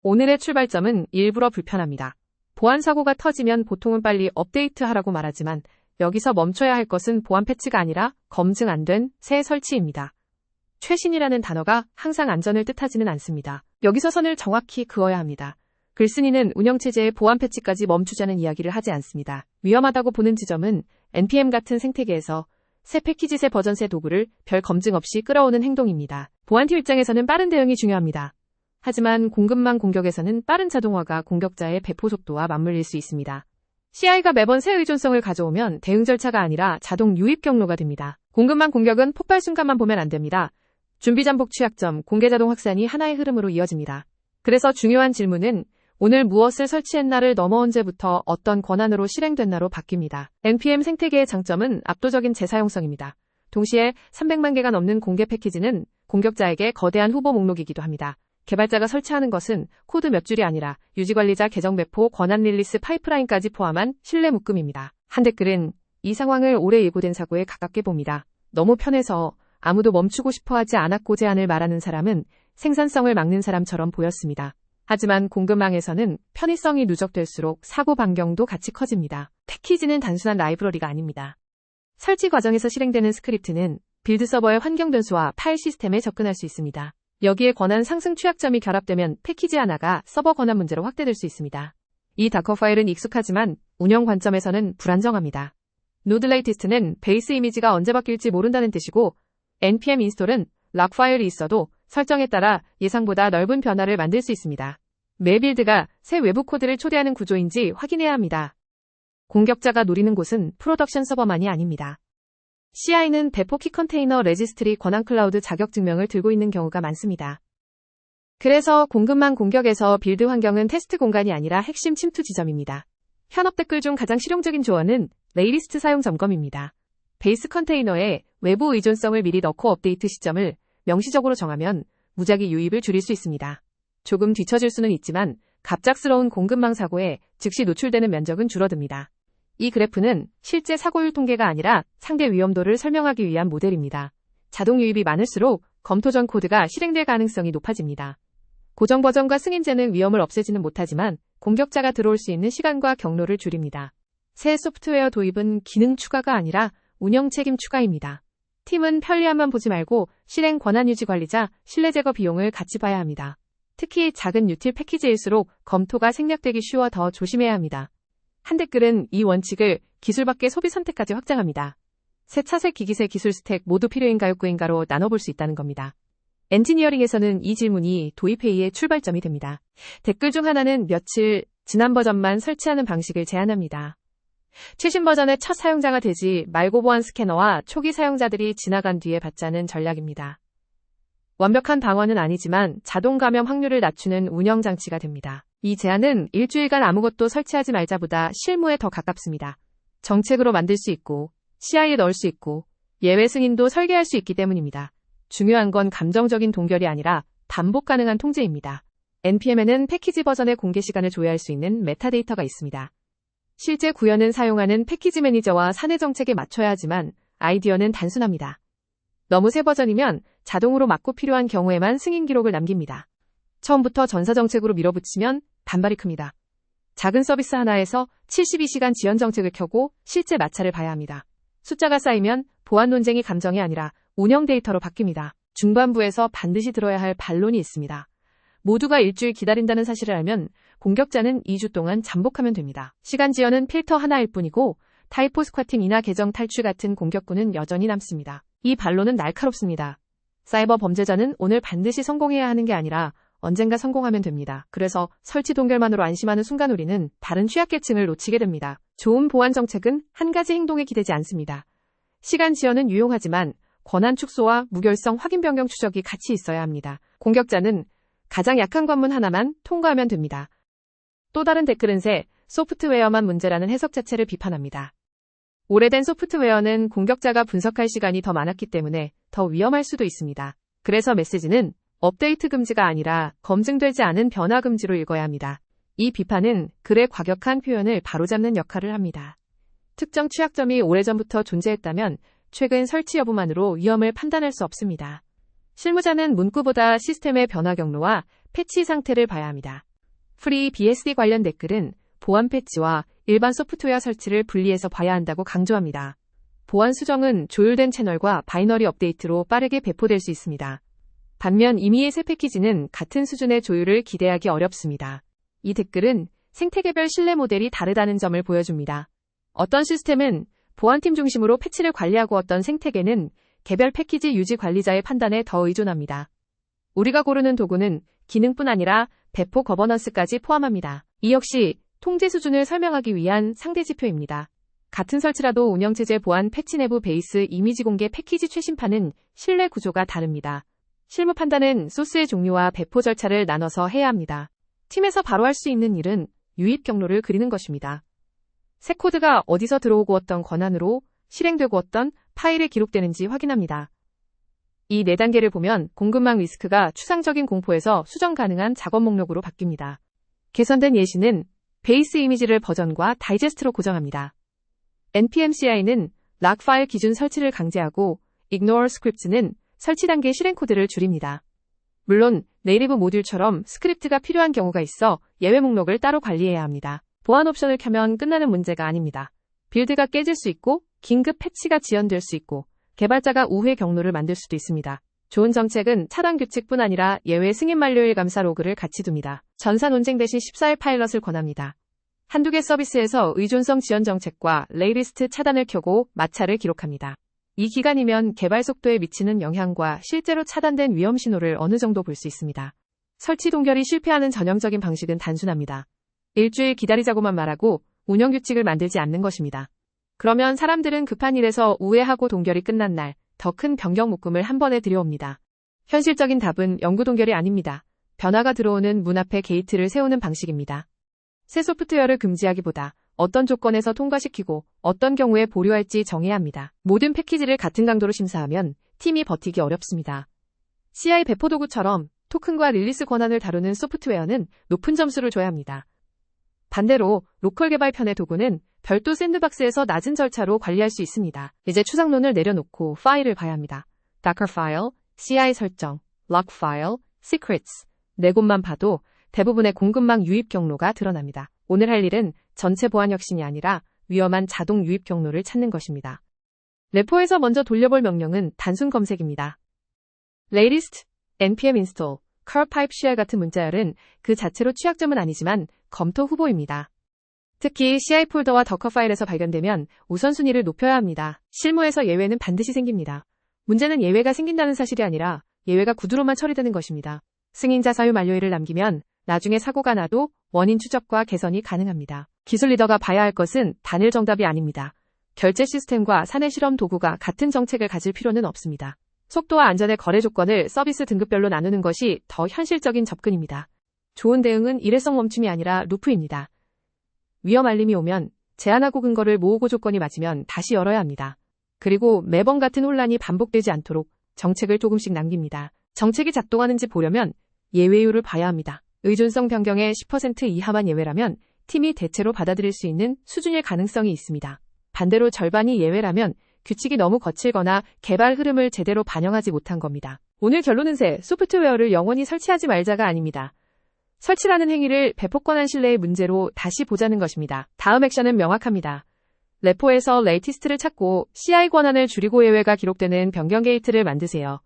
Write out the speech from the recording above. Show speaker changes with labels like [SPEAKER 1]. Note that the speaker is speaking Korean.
[SPEAKER 1] 오늘의 출발점은 일부러 불편합니다. 보안 사고가 터지면 보통은 빨리 업데이트하라고 말하지만 여기서 멈춰야 할 것은 보안 패치가 아니라 검증 안 된 새 설치입니다. 최신이라는 단어가 항상 안전을 뜻하지는 않습니다. 여기서 선을 정확히 그어야 합니다. 글쓴이는 운영체제의 보안 패치까지 멈추자는 이야기를 하지 않습니다. 위험하다고 보는 지점은 NPM 같은 생태계에서 새 패키지, 새 버전, 새 도구를 별 검증 없이 끌어오는 행동입니다. 보안팀 입장에서는 빠른 대응이 중요합니다. 하지만 공급망 공격에서는 빠른 자동화가 공격자의 배포 속도와 맞물릴 수 있습니다. CI가 매번 새 의존성을 가져오면 대응 절차가 아니라 자동 유입 경로가 됩니다. 공급망 공격은 폭발 순간만 보면 안 됩니다. 준비 잠복 취약점, 공개 자동 확산이 하나의 흐름으로 이어집니다. 그래서 중요한 질문은 오늘 무엇을 설치했나를 넘어 언제부터 어떤 권한으로 실행됐나로 바뀝니다. NPM 생태계의 장점은 압도적인 재사용성입니다. 동시에 300만 개가 넘는 공개 패키지는 공격자에게 거대한 후보 목록이기도 합니다. 개발자가 설치하는 것은 코드 몇 줄이 아니라 유지관리자 계정 배포, 권한 릴리스 파이프라인까지 포함한 신뢰 묶음입니다. 한 댓글은 이 상황을 오래 예고된 사고에 가깝게 봅니다. 너무 편해서 아무도 멈추고 싶어하지 않았고 제한을 말하는 사람은 생산성을 막는 사람처럼 보였습니다. 하지만 공급망에서는 편의성이 누적될수록 사고 반경도 같이 커집니다. 패키지는 단순한 라이브러리가 아닙니다. 설치 과정에서 실행되는 스크립트는 빌드 서버의 환경 변수와 파일 시스템에 접근할 수 있습니다. 여기에 권한 상승 취약점이 결합되면 패키지 하나가 서버 권한 문제로 확대될 수 있습니다. 이 다커 파일은 익숙하지만 운영 관점에서는 불안정합니다. 노드 레이티스트는 베이스 이미지가 언제 바뀔지 모른다는 뜻이고 npm 인스톨은 락 파일이 있어도 설정에 따라 예상보다 넓은 변화를 만들 수 있습니다. 매 빌드가 새 외부 코드를 초대하는 구조인지 확인해야 합니다. 공격자가 노리는 곳은 프로덕션 서버만이 아닙니다. CI는 배포 키 컨테이너 레지스트리 권한 클라우드 자격 증명을 들고 있는 경우가 많습니다. 그래서 공급망 공격에서 빌드 환경은 테스트 공간이 아니라 핵심 침투 지점입니다. 현업 댓글 중 가장 실용적인 조언은 레이리스트 사용 점검입니다. 베이스 컨테이너에 외부 의존성을 미리 넣고 업데이트 시점을 명시적으로 정하면 무작위 유입을 줄일 수 있습니다. 조금 뒤처질 수는 있지만 갑작스러운 공급망 사고에 즉시 노출되는 면적은 줄어듭니다. 이 그래프는 실제 사고율 통계가 아니라 상대 위험도를 설명하기 위한 모델입니다. 자동 유입이 많을수록 검토 전 코드가 실행될 가능성이 높아집니다. 고정 버전과 승인제는 위험을 없애지는 못하지만 공격자가 들어올 수 있는 시간과 경로를 줄입니다. 새 소프트웨어 도입은 기능 추가가 아니라 운영 책임 추가입니다. 팀은 편리함만 보지 말고 실행 권한 유지 관리자, 신뢰 제거 비용을 같이 봐야 합니다. 특히 작은 유틸 패키지일수록 검토가 생략되기 쉬워 더 조심해야 합니다. 한 댓글은 이 원칙을 기술 밖의 소비 선택까지 확장합니다. 새 차세 기기세 기술 스택 모두 필요인가요? 꾸인가로 나눠볼 수 있다는 겁니다. 엔지니어링에서는 이 질문이 도입회의의 출발점이 됩니다. 댓글 중 하나는 며칠 지난 버전만 설치하는 방식을 제안합니다. 최신 버전의 첫 사용자가 되지 말고 보안 스캐너와 초기 사용자들이 지나간 뒤에 받자는 전략입니다. 완벽한 방어는 아니지만 자동 감염 확률을 낮추는 운영 장치가 됩니다. 이 제안은 일주일간 아무것도 설치하지 말자보다 실무에 더 가깝습니다. 정책으로 만들 수 있고 CI에 넣을 수 있고 예외 승인도 설계할 수 있기 때문입니다. 중요한 건 감정적인 동결이 아니라 반복 가능한 통제입니다. npm에는 패키지 버전의 공개 시간을 조회할 수 있는 메타데이터가 있습니다. 실제 구현은 사용하는 패키지 매니저와 사내 정책에 맞춰야 하지만 아이디어는 단순합니다. 너무 새 버전이면 자동으로 막고 필요한 경우에만 승인 기록을 남깁니다. 처음부터 전사 정책으로 밀어붙이면 반발이 큽니다. 작은 서비스 하나에서 72시간 지연 정책을 켜고 실제 마찰을 봐야 합니다. 숫자가 쌓이면 보안 논쟁이 감정이 아니라 운영 데이터로 바뀝니다. 중반부에서 반드시 들어야 할 반론이 있습니다. 모두가 일주일 기다린다는 사실을 알면 공격자는 2주 동안 잠복하면 됩니다. 시간 지연은 필터 하나일 뿐이고 타이포 스쿼팅이나 계정 탈출 같은 공격군은 여전히 남습니다. 이 반론은 날카롭습니다. 사이버 범죄자는 오늘 반드시 성공해야 하는 게 아니라 언젠가 성공하면 됩니다. 그래서 설치 동결만으로 안심하는 순간 우리는 다른 취약계층을 놓치게 됩니다. 좋은 보안 정책은 한 가지 행동에 기대지 않습니다. 시간 지연은 유용하지만 권한 축소와 무결성 확인 변경 추적이 같이 있어야 합니다. 공격자는 가장 약한 관문 하나만 통과하면 됩니다. 또 다른 댓글은 새 소프트웨어만 문제라는 해석 자체를 비판합니다. 오래된 소프트웨어는 공격자가 분석할 시간이 더 많았기 때문에 더 위험할 수도 있습니다. 그래서 메시지는 업데이트 금지가 아니라 검증되지 않은 변화 금지로 읽어야 합니다. 이 비판은 글의 과격한 표현을 바로잡는 역할을 합니다. 특정 취약점이 오래전부터 존재했다면 최근 설치 여부만으로 위험을 판단할 수 없습니다. 실무자는 문구보다 시스템의 변화 경로와 패치 상태를 봐야 합니다. FreeBSD 관련 댓글은 보안 패치와 일반 소프트웨어 설치를 분리해서 봐야 한다고 강조합니다. 보안 수정은 조율된 채널과 바이너리 업데이트로 빠르게 배포될 수 있습니다. 반면 임의의 새 패키지는 같은 수준의 조율을 기대하기 어렵습니다. 이 댓글은 생태계별 신뢰 모델이 다르다는 점을 보여줍니다. 어떤 시스템은 보안팀 중심으로 패치를 관리하고 어떤 생태계는 개별 패키지 유지 관리자의 판단에 더 의존합니다. 우리가 고르는 도구는 기능뿐 아니라 배포 거버넌스까지 포함합니다. 이 역시 통제 수준을 설명하기 위한 상대 지표입니다. 같은 설치라도 운영체제 보안 패치 내부 베이스 이미지 공개 패키지 최신판은 신뢰 구조가 다릅니다. 실무 판단은 소스의 종류와 배포 절차를 나눠서 해야 합니다. 팀에서 바로 할 수 있는 일은 유입 경로를 그리는 것입니다. 새 코드가 어디서 들어오고 어떤 권한으로 실행되고 어떤 파일에 기록되는지 확인합니다. 이 4단계를 보면 공급망 리스크가 추상적인 공포에서 수정 가능한 작업 목록으로 바뀝니다. 개선된 예시는 베이스 이미지를 버전과 다이제스트로 고정합니다. npm CI는 락 파일 기준 설치를 강제하고 ignore scripts는 설치 단계 실행 코드를 줄입니다. 물론 네이티브 모듈처럼 스크립트가 필요한 경우가 있어 예외 목록을 따로 관리해야 합니다. 보안 옵션을 켜면 끝나는 문제가 아닙니다. 빌드가 깨질 수 있고 긴급 패치가 지연될 수 있고 개발자가 우회 경로를 만들 수도 있습니다. 좋은 정책은 차단 규칙뿐 아니라 예외 승인 만료일 감사 로그를 같이 둡니다. 전사 논쟁 대신 14일 파일럿을 권합니다. 한두 개 서비스에서 의존성 지연 정책과 레이리스트 차단을 켜고 마찰을 기록합니다. 이 기간이면 개발 속도에 미치는 영향과 실제로 차단된 위험 신호를 어느 정도 볼 수 있습니다. 설치 동결이 실패하는 전형적인 방식은 단순합니다. 일주일 기다리자고만 말하고 운영 규칙을 만들지 않는 것입니다. 그러면 사람들은 급한 일에서 우회하고 동결이 끝난 날 더 큰 변경 묶음을 한 번에 들여옵니다. 현실적인 답은 영구 동결이 아닙니다. 변화가 들어오는 문 앞에 게이트를 세우는 방식입니다. 새 소프트웨어를 금지하기보다 어떤 조건에서 통과시키고 어떤 경우에 보류할지 정해야 합니다. 모든 패키지를 같은 강도로 심사하면 팀이 버티기 어렵습니다. CI 배포 도구처럼 토큰과 릴리스 권한을 다루는 소프트웨어는 높은 점수를 줘야 합니다. 반대로 로컬 개발편의 도구는 별도 샌드박스에서 낮은 절차로 관리할 수 있습니다. 이제 추상론을 내려놓고 파일을 봐야 합니다. Docker 파일, CI 설정, log 파일, secrets 4곳만 봐도 대부분의 공급망 유입 경로가 드러납니다. 오늘 할 일은 전체 보안 혁신이 아니라 위험한 자동 유입 경로를 찾는 것입니다. 레포에서 먼저 돌려볼 명령은 단순 검색입니다. latest, npm install, curl pipe CI 같은 문자열은 그 자체로 취약점은 아니지만 검토 후보입니다. 특히 CI 폴더와 더커 파일에서 발견되면 우선순위를 높여야 합니다. 실무에서 예외는 반드시 생깁니다. 문제는 예외가 생긴다는 사실이 아니라 예외가 구두로만 처리되는 것입니다. 승인자 사유 만료일을 남기면 나중에 사고가 나도 원인 추적과 개선이 가능합니다. 기술 리더가 봐야 할 것은 단일 정답이 아닙니다. 결제 시스템과 사내 실험 도구가 같은 정책을 가질 필요는 없습니다. 속도와 안전의 거래 조건을 서비스 등급별로 나누는 것이 더 현실적인 접근입니다. 좋은 대응은 일회성 멈춤이 아니라 루프입니다. 위험 알림이 오면 제한하고 근거를 모으고 조건이 맞으면 다시 열어야 합니다. 그리고 매번 같은 혼란이 반복되지 않도록 정책을 조금씩 남깁니다. 정책이 작동하는지 보려면 예외율을 봐야 합니다. 의존성 변경의 10% 이하만 예외라면 팀이 대체로 받아들일 수 있는 수준일 가능성이 있습니다. 반대로 절반이 예외라면 규칙이 너무 거칠거나 개발 흐름을 제대로 반영하지 못한 겁니다. 오늘 결론은 새 소프트웨어를 영원히 설치하지 말자가 아닙니다. 설치라는 행위를 배포 권한 신뢰의 문제로 다시 보자는 것입니다. 다음 액션은 명확합니다. 레포에서 레이티스트를 찾고 CI 권한을 줄이고 예외가 기록되는 변경 게이트를 만드세요.